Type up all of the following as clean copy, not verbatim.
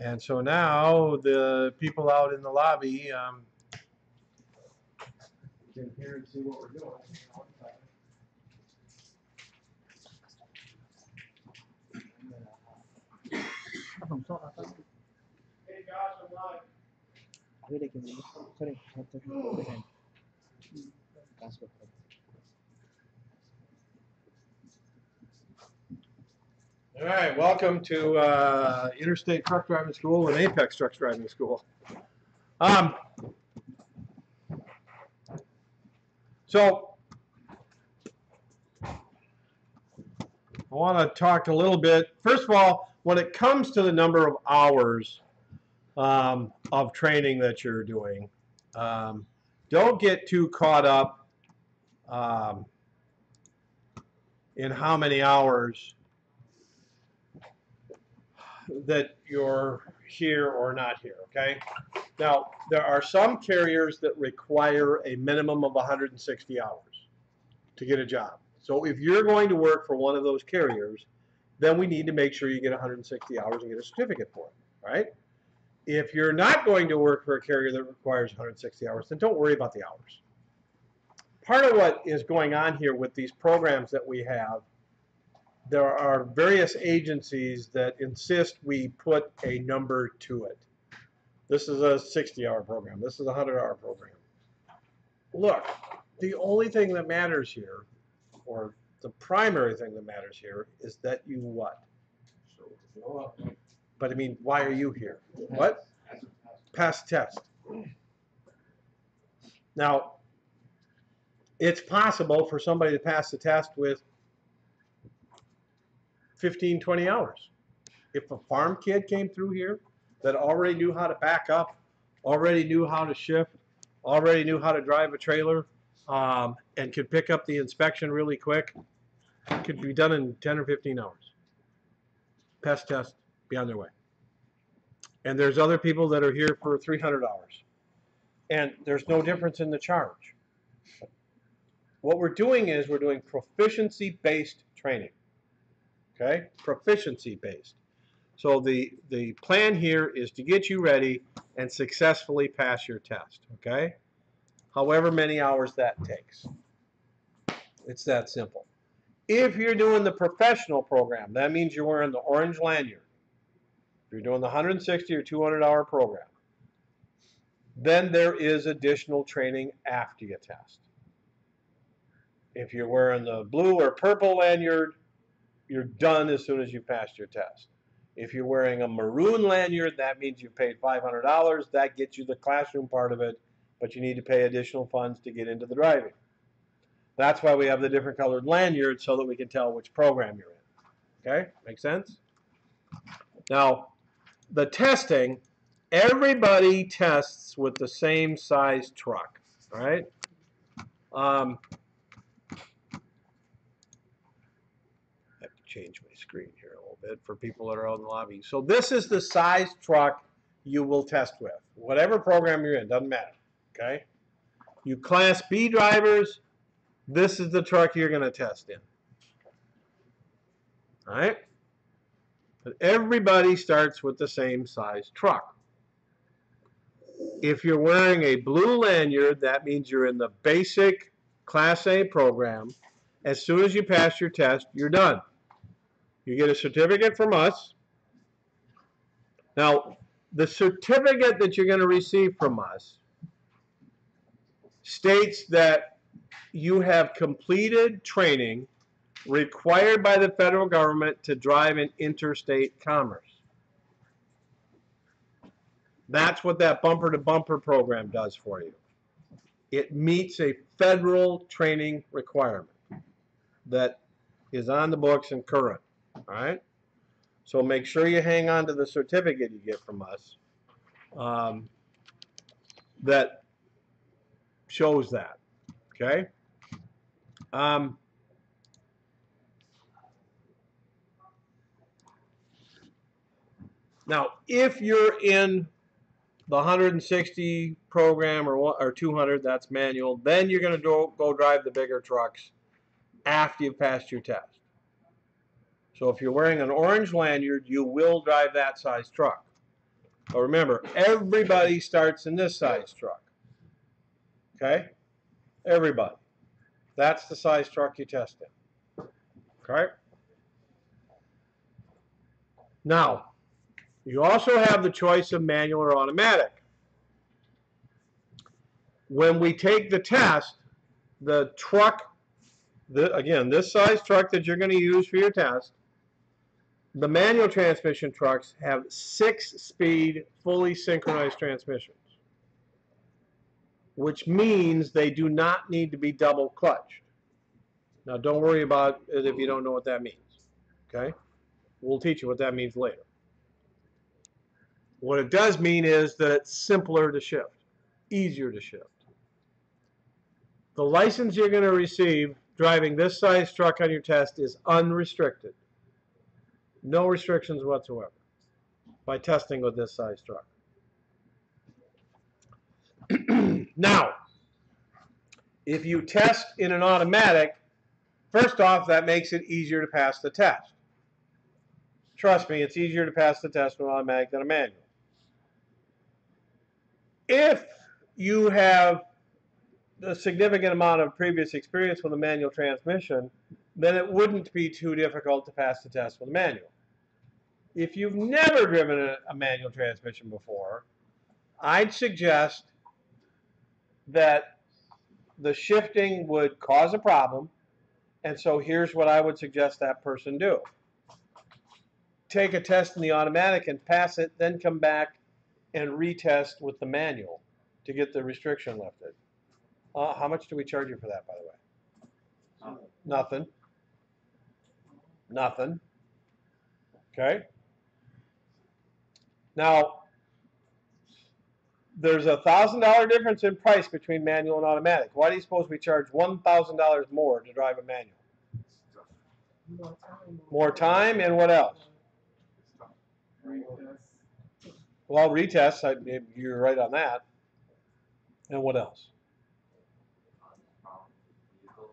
And so now the people out in the lobby can hear and see what we're doing. Hey Josh, I'm live. All right, welcome to Interstate Truck Driving School and Apex Truck Driving School. So I want to talk a little bit. First of all, when it comes to the number of hours of training that you're doing, don't get too caught up in how many hours that you're here or not here, okay? Now, there are some carriers that require a minimum of 160 hours to get a job. So if you're going to work for one of those carriers, then we need to make sure you get 160 hours and get a certificate for it, right? If you're not going to work for a carrier that requires 160 hours, then don't worry about the hours. Part of what is going on here with these programs that we have, there are various agencies that insist we put a number to it. This is a 60-hour program. This is a 100-hour program. Look, the only thing that matters here, or the primary thing that matters here, is that you what? But I mean, why are you here? What? Pass test. Now, it's possible for somebody to pass the test with 15, 20 hours. If a farm kid came through here that already knew how to back up, already knew how to shift, already knew how to drive a trailer, and could pick up the inspection really quick, it could be done in 10 or 15 hours. Pass test, be on their way. And there's other people that are here for 300 hours. And there's no difference in the charge. What we're doing is we're doing proficiency-based training. Okay? Proficiency-based. So the plan here is to get you ready and successfully pass your test. Okay? However many hours that takes. It's that simple. If you're doing the professional program, that means you're wearing the orange lanyard. If you're doing the 160 or 200-hour program, then there is additional training after you test. If you're wearing the blue or purple lanyard, you're done as soon as you passed your test. If you're wearing a maroon lanyard, that means you've paid $500. That gets you the classroom part of it, but you need to pay additional funds to get into the driving. That's why we have the different colored lanyards so that we can tell which program you're in. Okay? Make sense? Now, the testing, everybody tests with the same size truck, right? I have to change my screen here a little bit for people that are out in the lobby. So this is the size truck you will test with. Whatever program you're in, doesn't matter, okay? You Class B drivers, this is the truck you're going to test in. All right? But everybody starts with the same size truck. If you're wearing a blue lanyard, that means you're in the basic Class A program. As soon as you pass your test, you're done. You get a certificate from us. Now, the certificate that you're going to receive from us states that you have completed training required by the federal government to drive in interstate commerce. That's what that bumper-to-bumper program does for you. It meets a federal training requirement that is on the books and current. All right? So make sure you hang on to the certificate you get from us that shows that. Okay? Now, if you're in the 160 program or 200, that's manual, then you're going to go drive the bigger trucks after you've passed your test. So if you're wearing an orange lanyard, you will drive that size truck. But remember, everybody starts in this size truck. Okay? Everybody. That's the size truck you test in. Okay? Now, you also have the choice of manual or automatic. When we take the test, the truck, again, this size truck that you're going to use for your test, the manual transmission trucks have 6-speed, fully synchronized transmissions, which means they do not need to be double clutched. Now, don't worry about it if you don't know what that means. Okay? We'll teach you what that means later. What it does mean is that it's simpler to shift, easier to shift. The license you're going to receive driving this size truck on your test is unrestricted. No restrictions whatsoever by testing with this size truck. Now, if you test in an automatic, first off, that makes it easier to pass the test. Trust me, it's easier to pass the test with an automatic than a manual. If you have a significant amount of previous experience with a manual transmission, then it wouldn't be too difficult to pass the test with a manual. If you've never driven a manual transmission before, I'd suggest that the shifting would cause a problem, and so here's what I would suggest that person do. Take a test in the automatic and pass it, then come back and retest with the manual to get the restriction lifted. How much do we charge you for that, by the way? Nothing. Nothing. Okay? Now, there's a $1,000 difference in price between manual and automatic. Why do you suppose we charge $1,000 more to drive a manual? More time and what else? Well, retests, you're right on that. And what else?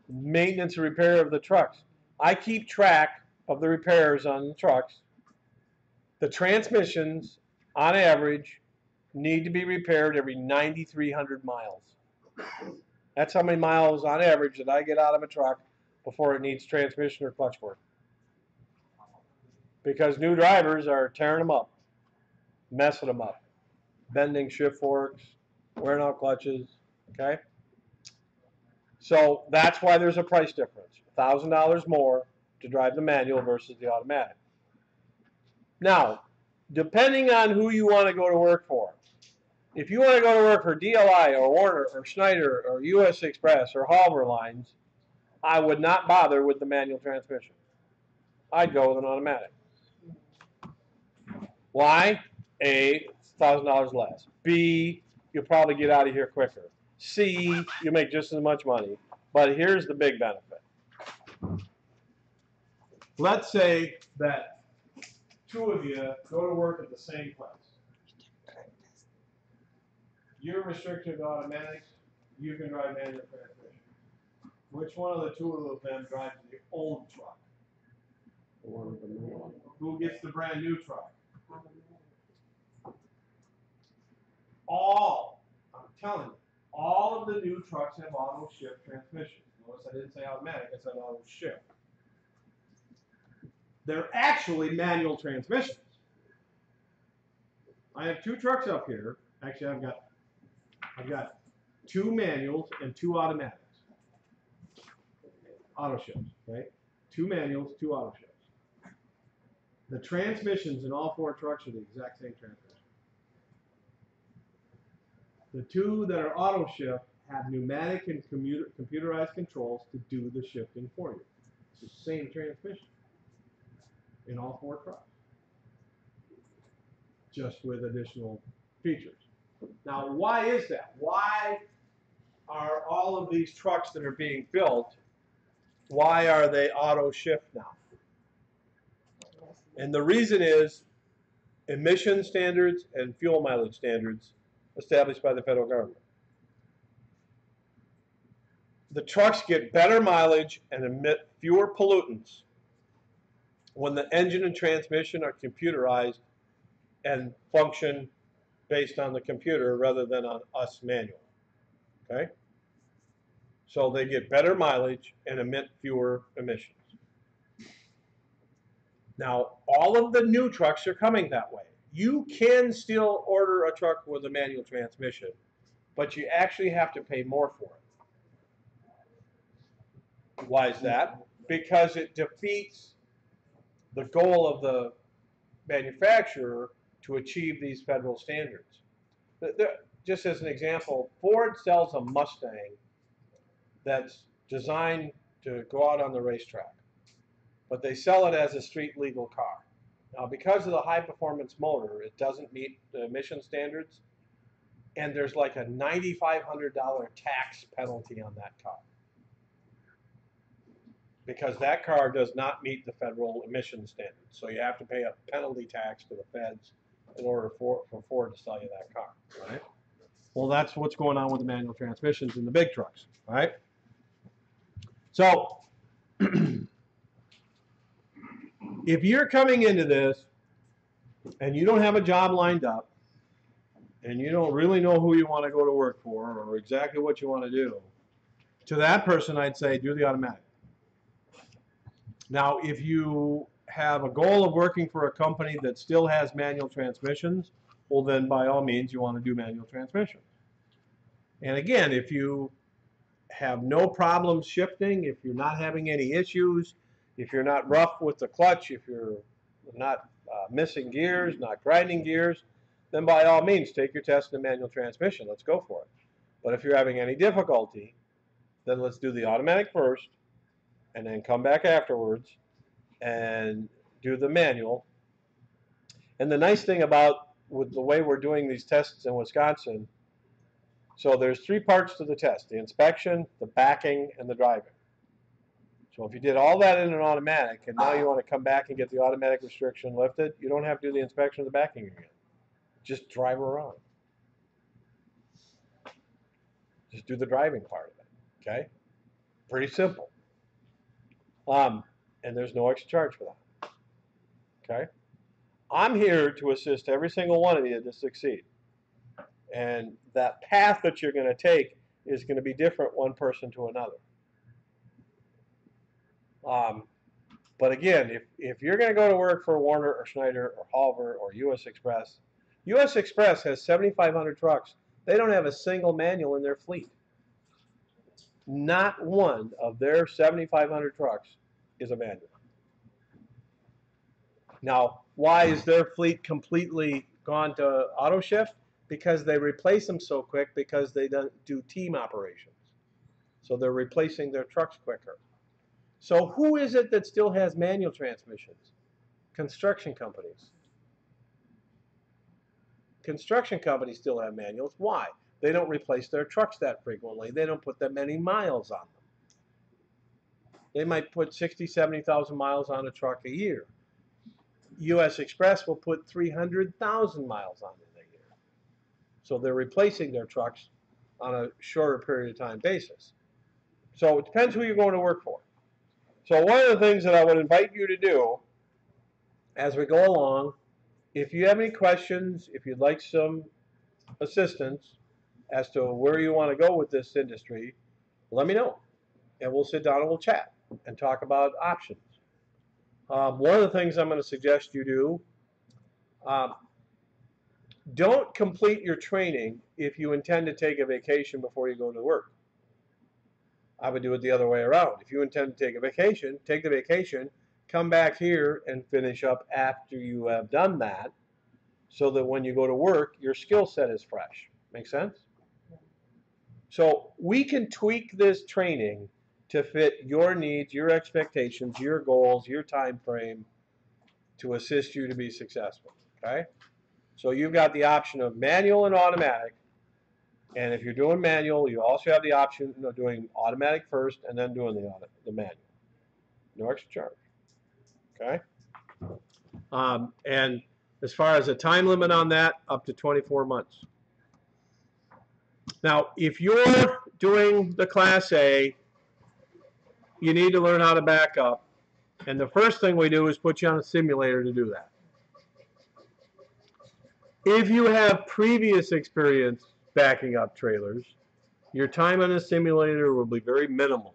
Maintenance and repair of the trucks. I keep track of the repairs on the trucks. The transmissions, on average, need to be repaired every 9,300 miles. That's how many miles, on average, that I get out of a truck before it needs transmission or clutch work. Because new drivers are tearing them up, messing them up, bending shift forks, wearing out clutches, okay? So that's why there's a price difference, $1,000 more to drive the manual versus the automatic. Now, depending on who you want to go to work for, if you want to go to work for DLI or Warner or Schneider or US Express or Halber Lines, I would not bother with the manual transmission. I'd go with an automatic. Why? A, $1,000 less. B, you'll probably get out of here quicker. C, you make just as much money. But here's the big benefit. Let's say that two of you go to work at the same place. You're restricted to automatics. You can drive manual transmission. Which one of the two of them drives the old truck? Who gets the brand new truck? I'm telling you, all of the new trucks have auto shift transmissions. Notice I didn't say automatic, I said auto shift. They're actually manual transmissions. I have two trucks up here. Actually, I've got two manuals and two automatics. Auto shifts, right? Two manuals, two auto shifts. The transmissions in all four trucks are the exact same transmission. The two that are auto shift have pneumatic and computerized controls to do the shifting for you. It's the same transmission in all four trucks, just with additional features. Now, why is that? Why are all of these trucks that are being built, why are they auto shift now? And the reason is emission standards and fuel mileage standards established by the federal government. The trucks get better mileage and emit fewer pollutants when the engine and transmission are computerized and function based on the computer rather than on us manual. Okay? So they get better mileage and emit fewer emissions. Now, all of the new trucks are coming that way. You can still order a truck with a manual transmission, but you actually have to pay more for it. Why is that? Because it defeats the goal of the manufacturer to achieve these federal standards. Just as an example, Ford sells a Mustang that's designed to go out on the racetrack, but they sell it as a street legal car. Now, because of the high performance motor, it doesn't meet the emission standards, and there's like a $9,500 tax penalty on that car, because that car does not meet the federal emission standards. So you have to pay a penalty tax to the feds in order for Ford to sell you that car, right? Well, that's what's going on with the manual transmissions in the big trucks, right? So if you're coming into this and you don't have a job lined up and you don't really know who you want to go to work for or exactly what you want to do, to that person I'd say do the automatic. Now, if you have a goal of working for a company that still has manual transmissions, well then by all means you want to do manual transmissions. And again, if you have no problems shifting, if you're not having any issues, if you're not rough with the clutch, if you're not missing gears, not grinding gears, then by all means take your test in a manual transmission. Let's go for it. But if you're having any difficulty, then let's do the automatic first and then come back afterwards and do the manual. And the nice thing about with the way we're doing these tests in Wisconsin, so there's 3 parts to the test: the inspection, the backing, and the driving. So if you did all that in an automatic and now you want to come back and get the automatic restriction lifted, you don't have to do the inspection or the backing again. Just drive around. Just do the driving part of it, okay? Pretty simple. And there's no extra charge for that, okay? I'm here to assist every single one of you to succeed. And that path that you're going to take is going to be different one person to another. But again, if you're going to go to work for Warner or Schneider or Halver or U.S. Express has 7,500 trucks. They don't have a single manual in their fleet. Not one of their 7,500 trucks is a manual. Now, why is their fleet completely gone to auto shift? Because they replace them so quick because they don't do team operations. So they're replacing their trucks quicker. So who is it that still has manual transmissions? Construction companies. Construction companies still have manuals. Why? They don't replace their trucks that frequently. They don't put that many miles on them. They might put 60, 70,000 miles on a truck a year. U.S. Express will put 300,000 miles on it a year. So they're replacing their trucks on a shorter period of time basis. So it depends who you're going to work for. So one of the things that I would invite you to do as we go along, if you have any questions, if you'd like some assistance as to where you want to go with this industry, let me know. And we'll sit down and we'll chat and talk about options. One of the things I'm going to suggest you do, don't complete your training if you intend to take a vacation before you go to work. I would do it the other way around. If you intend to take a vacation, take the vacation, come back here and finish up after you have done that so that when you go to work, your skill set is fresh. Make sense? So we can tweak this training to fit your needs, your expectations, your goals, your time frame to assist you to be successful, okay? So you've got the option of manual and automatic. And if you're doing manual, you also have the option of doing automatic first and then doing the manual. No extra charge. Okay? And as far as a time limit on that, up to 24 months. Now, if you're doing the Class A, you need to learn how to back up. And the first thing we do is put you on a simulator to do that. If you have previous experience backing up trailers, your time on a simulator will be very minimal.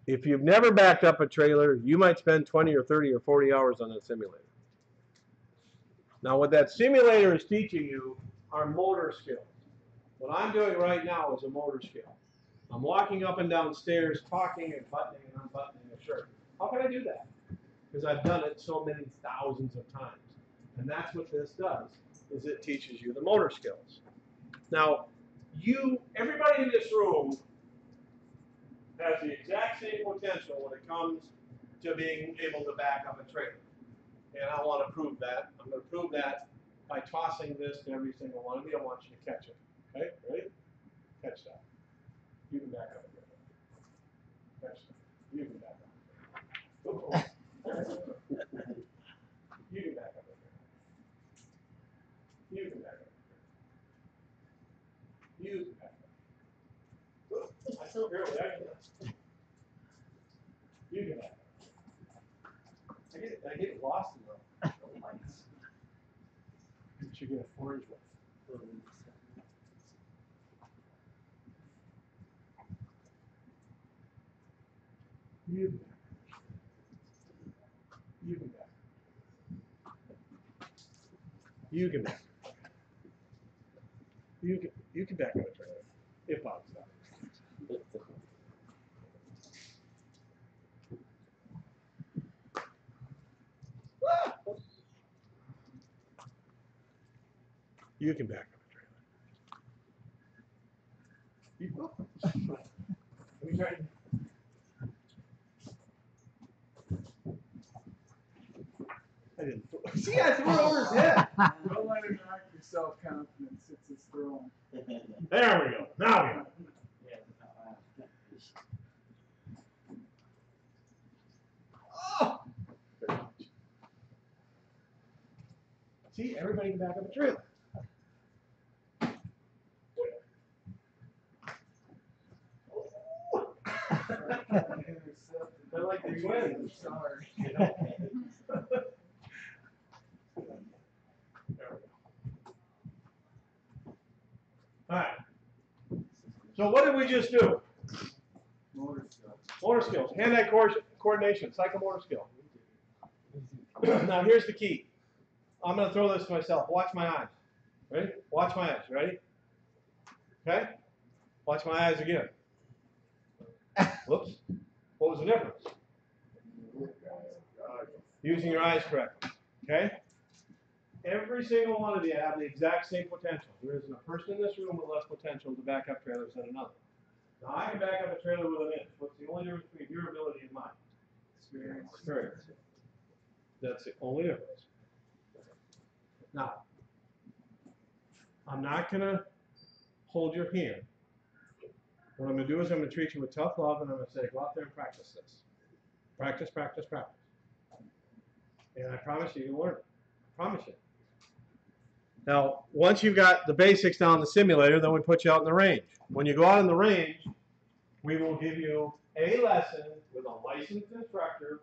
If you've never backed up a trailer, you might spend 20 or 30 or 40 hours on that simulator. Now, what that simulator is teaching you are motor skills. What I'm doing right now is a motor skill. I'm walking up and down stairs, talking and buttoning and unbuttoning a shirt. How can I do that? Because I've done it so many thousands of times. And that's what this does, is it teaches you the motor skills. Now, everybody in this room has the exact same potential when it comes to being able to back up a trailer. And I want to prove that. I'm going to prove that by tossing this to every single one of you. I want you to catch it. Okay, ready? Catch that. You can back up a trailer. Catch that. You can back up. You can back up a trailer. You can back up. You can back up. I still barely back up. You can back up. I get lost in the lights. You should get a orange one. You can back up. You can back up. You can back up. You can back up a trailer. It bogs down. You can back up a trailer. You Let me try. I didn't. See, I threw it over his head. Don't let him knock your self-confidence. It's his throne. There we go. Now we go. Oh! See, everybody can back up a trailer. They're like the twins. Sorry. You know? All right. So what did we just do? Motor skills. Motor skills. Hand-eye coordination. Psychomotor skill. Now here's the key. I'm going to throw this to myself. Watch my eyes. Ready? Watch my eyes. Ready? Okay? Watch my eyes again. Whoops. What was the difference? Using your eyes correctly. Okay? Every single one of you have the exact same potential. There isn't a person in this room with less potential to back up trailers than another. Now I can back up a trailer with an inch. What's the only difference between your ability and mine? Experience. That's the only difference. Now, I'm not going to hold your hand. What I'm going to do is I'm going to treat you with tough love, and I'm going to say, go out there and practice this. Practice, practice, practice. And I promise you, you'll learn it. I promise you. Now, once you've got the basics down the simulator, then we put you out in the range. When you go out in the range, we will give you a lesson with a licensed instructor.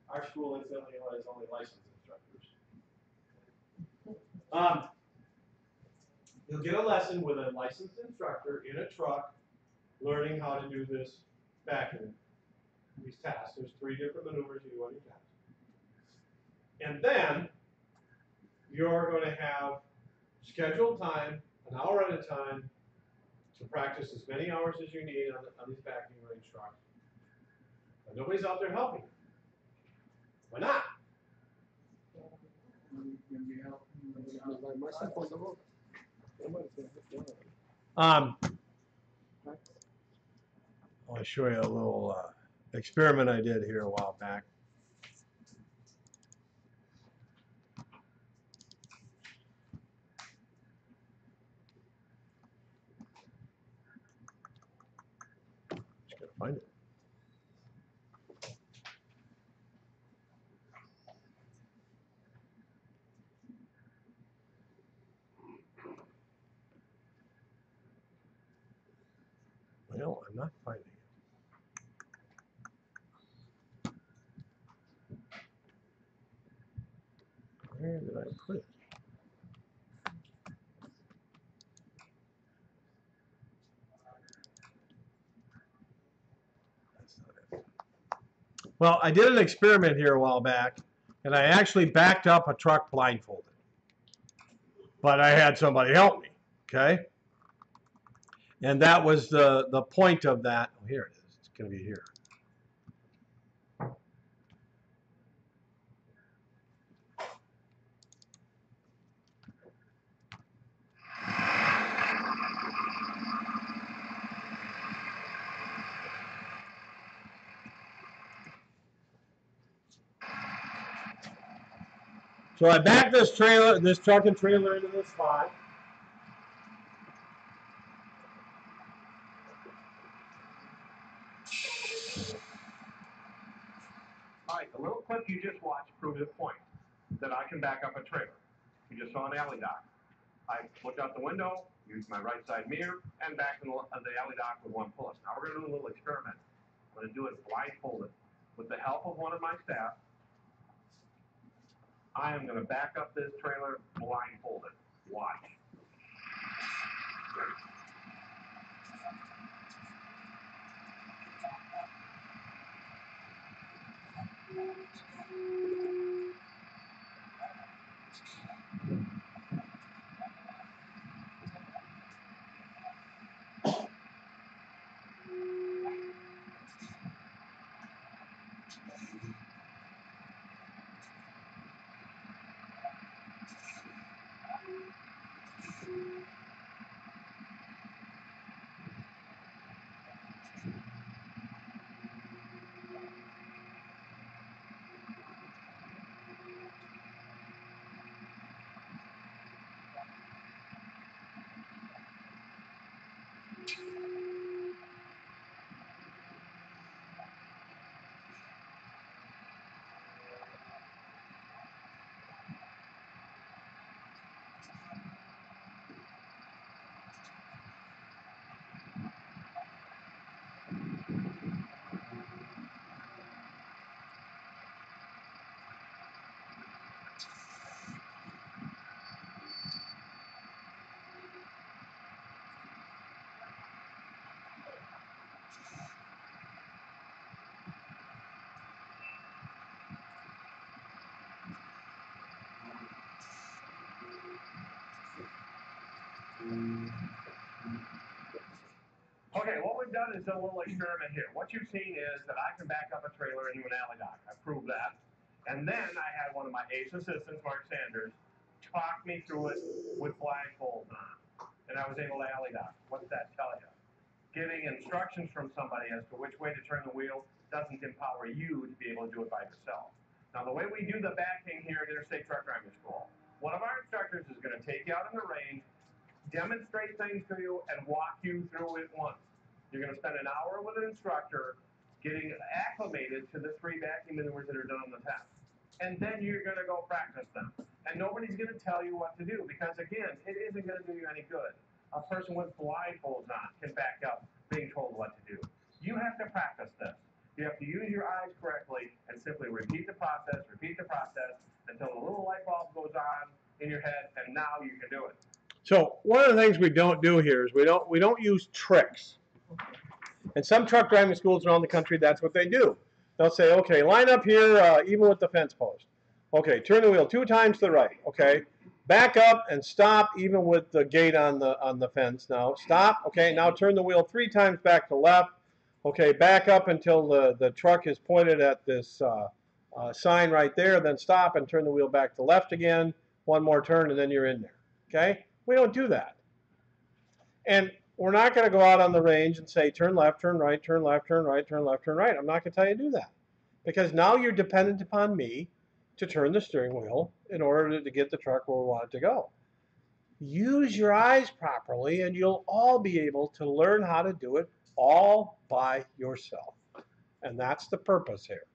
Our school, incidentally, has only licensed instructors. You'll get a lesson with a licensed instructor in a truck learning how to do this backing, these tasks. There's 3 different maneuvers you do on your task. And then you're going to have scheduled time, an hour at a time, to practice as many hours as you need on these backing range trucks. And nobody's out there helping you. Why not? I'll show you a little experiment I did here a while back. Just gotta find it. Well, I'm not finding it. Where did I put it? Well, I did an experiment here a while back, and I actually backed up a truck blindfolded. But I had somebody help me, okay? And that was the point of that. Oh, here it is. It's going to be here. So I backed this truck and trailer into this spot. All right, the little clip you just watched proves a point that I can back up a trailer. You just saw an alley dock. I looked out the window, used my right side mirror, and backed in the alley dock with one pull-up. Now we're going to do a little experiment. I'm going to do it blindfolded. With the help of one of my staff, I am going to back up this trailer blindfolded. Watch. Okay, what we've done is a little experiment here. What you've seen is that I can back up a trailer into an alley dock. I proved that. And then I had one of my ace assistants, Mark Sanders, talk me through it with blindfolds on. And I was able to alley dock. What's that tell you? Giving instructions from somebody as to which way to turn the wheel doesn't empower you to be able to do it by yourself. Now, the way we do the backing here at Interstate Truck Driving School, one of our instructors is going to take you out in the range, demonstrate things to you, and walk you through it once. You're going to spend an hour with an instructor getting acclimated to the 3 backing maneuvers that are done on the test. And then you're going to go practice them. And nobody's going to tell you what to do because, again, it isn't going to do you any good. A person with blindfolds on can back up being told what to do. You have to practice this. You have to use your eyes correctly and simply repeat the process until the little light bulb goes on in your head, and now you can do it. So one of the things we don't do here is we don't use tricks. And some truck driving schools around the country, that's what they do. They'll say, okay, line up here, even with the fence post. Okay, turn the wheel 2 times to the right. Okay, back up and stop, even with the gate on the fence. Now stop. Okay, now turn the wheel 3 times back to left. Okay, back up until the truck is pointed at this sign right there. Then stop and turn the wheel back to left again. 1 more turn, and then you're in there. Okay, we don't do that. And we're not going to go out on the range and say, turn left, turn right, turn left, turn right, turn left, turn right. I'm not going to tell you to do that. Because now you're dependent upon me to turn the steering wheel in order to get the truck where we want it to go. Use your eyes properly and you'll all be able to learn how to do it all by yourself. And that's the purpose here,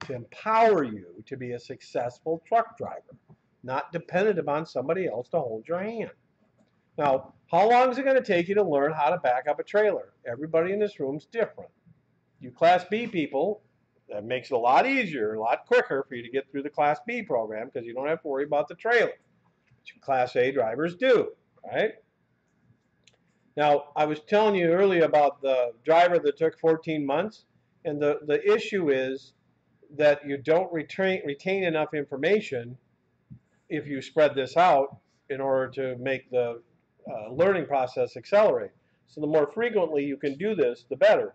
to empower you to be a successful truck driver, not dependent upon somebody else to hold your hand. Now, how long is it going to take you to learn how to back up a trailer? Everybody in this room is different. You Class B people, That makes it a lot easier, a lot quicker for you to get through the Class B program because you don't have to worry about the trailer, which Class A drivers do, right? Now, I was telling you earlier about the driver that took 14 months, and the issue is that you don't retain enough information if you spread this out in order to make the learning process accelerate. So the more frequently you can do this, the better.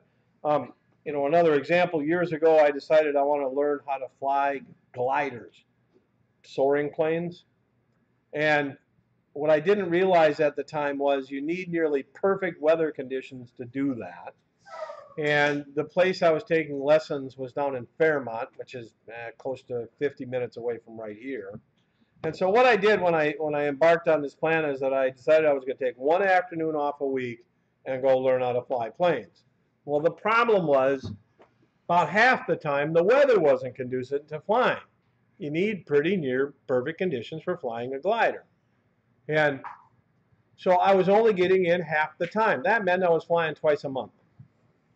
Another example, years ago I decided I want to learn how to fly gliders, soaring planes. And what I didn't realize at the time was you need nearly perfect weather conditions to do that. And the place I was taking lessons was down in Fairmont, which is close to 50 minutes away from right here. And so what I did when I embarked on this plan is that I decided I was going to take one afternoon off a week and go learn how to fly planes. Well, the problem was about half the time the weather wasn't conducive to flying. You need pretty near perfect conditions for flying a glider. And so I was only getting in half the time. That meant I was flying twice a month.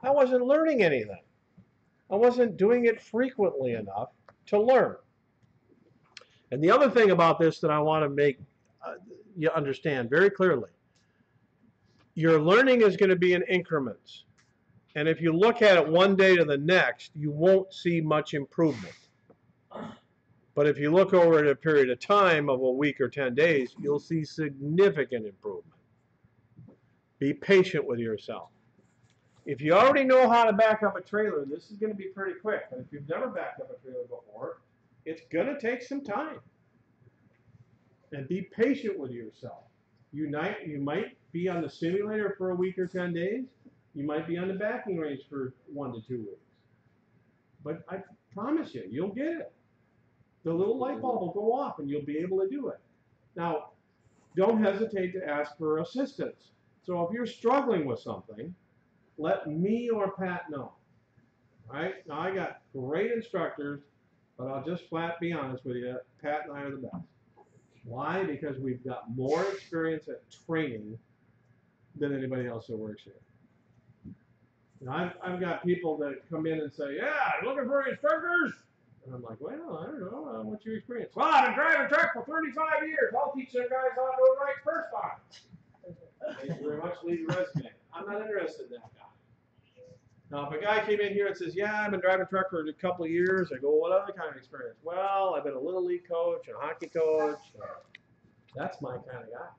I wasn't learning anything. I wasn't doing it frequently enough to learn. And the other thing about this that I want to make you understand very clearly, your learning is going to be in increments. And if you look at it one day to the next, you won't see much improvement. But if you look over at a period of time of a week or 10 days, you'll see significant improvement. Be patient with yourself. If you already know how to back up a trailer, this is going to be pretty quick. But if you've never backed up a trailer before, it's going to take some time. And be patient with yourself. You might be on the simulator for a week or 10 days. You might be on the backing range for 1 to 2 weeks. But I promise you, you'll get it. The little light bulb will go off and you'll be able to do it. Now, don't hesitate to ask for assistance. So if you're struggling with something, let me or Pat know. All right? Now, I got great instructors, but I'll just flat be honest with you, Pat and I are the best. Why? Because we've got more experience at training than anybody else that works here. Now, I've got people that come in and say, yeah, looking for instructors? And I'm like, well, I don't know. What's your experience? Well, I've been driving a truck for 35 years. I'll teach them guys how to do it right first time. Thank you very much. Leave your resume. I'm not interested in that guy. Now, if a guy came in here and says, yeah, I've been driving a truck for a couple of years, I go, what other kind of experience? Well, I've been a little league coach, a hockey coach. That's my kind of guy.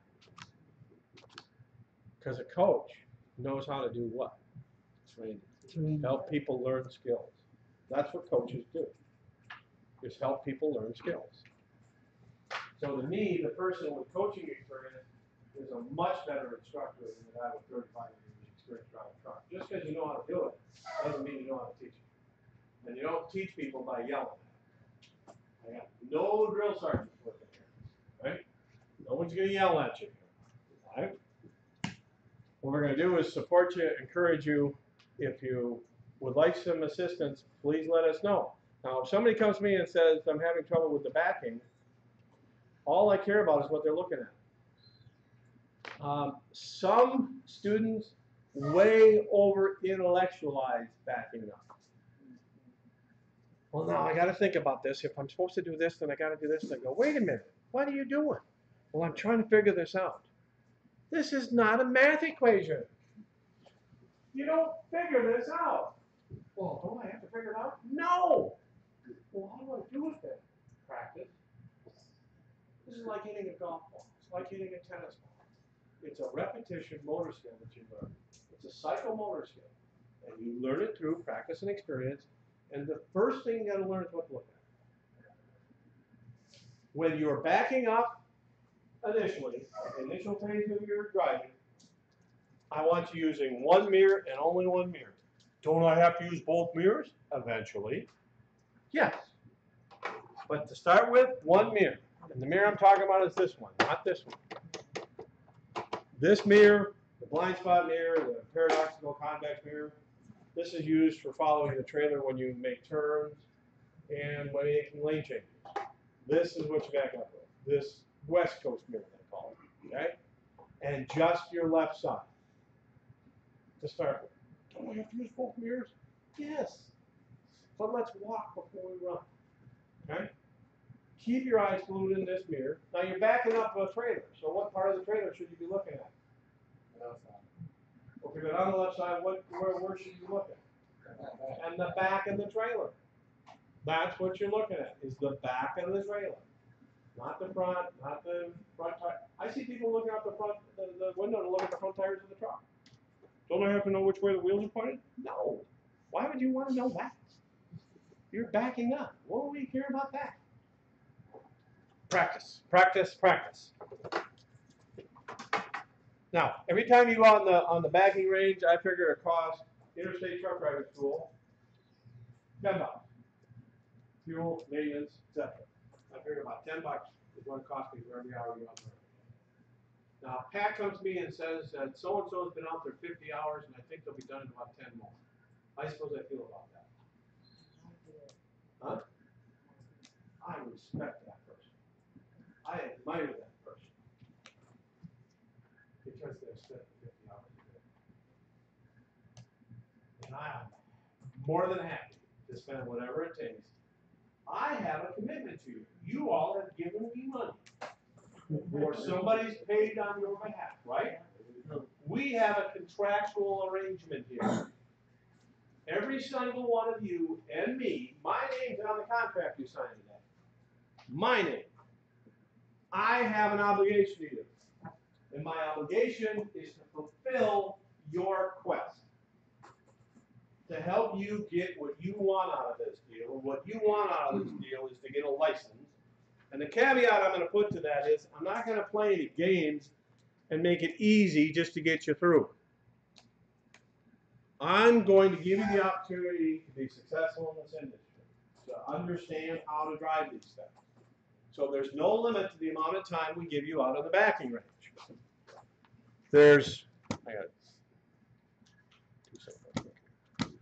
Because a coach knows how to do what? Train. Help people learn skills. That's what coaches do. Just help people learn skills. So to me, the person with coaching experience is a much better instructor than the guy with 35 years experience driving a truck. Just because you know how to do it doesn't mean you know how to teach it. And you don't teach people by yelling at them. I got no drill sergeants working here, right? No one's going to yell at you, right? What we're going to do is support you, encourage you. If you would like some assistance, please let us know. Now, if somebody comes to me and says, I'm having trouble with the backing, all I care about is what they're looking at. Some students way over intellectualize backing up. Well, now I got to think about this. If I'm supposed to do this, then I got to do this. And I go, wait a minute. What are you doing? Well, I'm trying to figure this out. This is not a math equation. You don't figure this out. Well, don't I have to figure it out? No. Well, how do I do it then? Practice. This is like hitting a golf ball. It's like hitting a tennis ball. It's a repetition motor skill that you learn. It's a psychomotor skill. And you learn it through practice and experience. And the first thing you got to learn is what to look at. When you're backing up initially, the initial phase of your driving, I want you using one mirror and only one mirror. Don't I have to use both mirrors? Eventually. Yes. But to start with, one mirror. And the mirror I'm talking about is this one, not this one. This mirror, the blind spot mirror, the paradoxical convex mirror, this is used for following the trailer when you make turns and when making lane changes. This is what you back up with. This West Coast mirror, they call it. Okay? And just your left side to start with. Don't we have to use both mirrors? Yes. So let's walk before we run. Okay? Keep your eyes glued in this mirror. Now you're backing up a trailer. So what part of the trailer should you be looking at? Okay, but on the left side, where should you look at? And the back of the trailer. That's what you're looking at, is the back of the trailer. Not the front, not the front tire. I see people looking out the window to look at the front tires of the truck. Don't I have to know which way the wheels are pointed? No. Why would you want to know that? You're backing up. What do we care about that? Practice, practice, practice. Now, every time you go on the backing range, I figure it costs Interstate Truck Driving School $10. Fuel, maintenance, etc. I figure about $10 is what it costs me for every hour you're on the road. Now, Pat comes to me and says that so-and-so has been out there 50 hours, and I think they'll be done in about 10 more. How suppose I feel about that? Huh? I respect that person. I admire that person. Because they're spending 50 hours a day. And I'm more than happy to spend whatever it takes. I have a commitment to you. You all have given me money. Or somebody's paid on your behalf, right? We have a contractual arrangement here. Every single one of you and me, my name's on the contract you signed today. My name. I have an obligation to you. And my obligation is to fulfill your quest. To help you get what you want out of this deal. And what you want out of this deal is to get a license. And the caveat I'm going to put to that is I'm not going to play any games and make it easy just to get you through. I'm going to give you the opportunity to be successful in this industry, to understand how to drive these things. So there's no limit to the amount of time we give you out on the backing range. I got 2 seconds.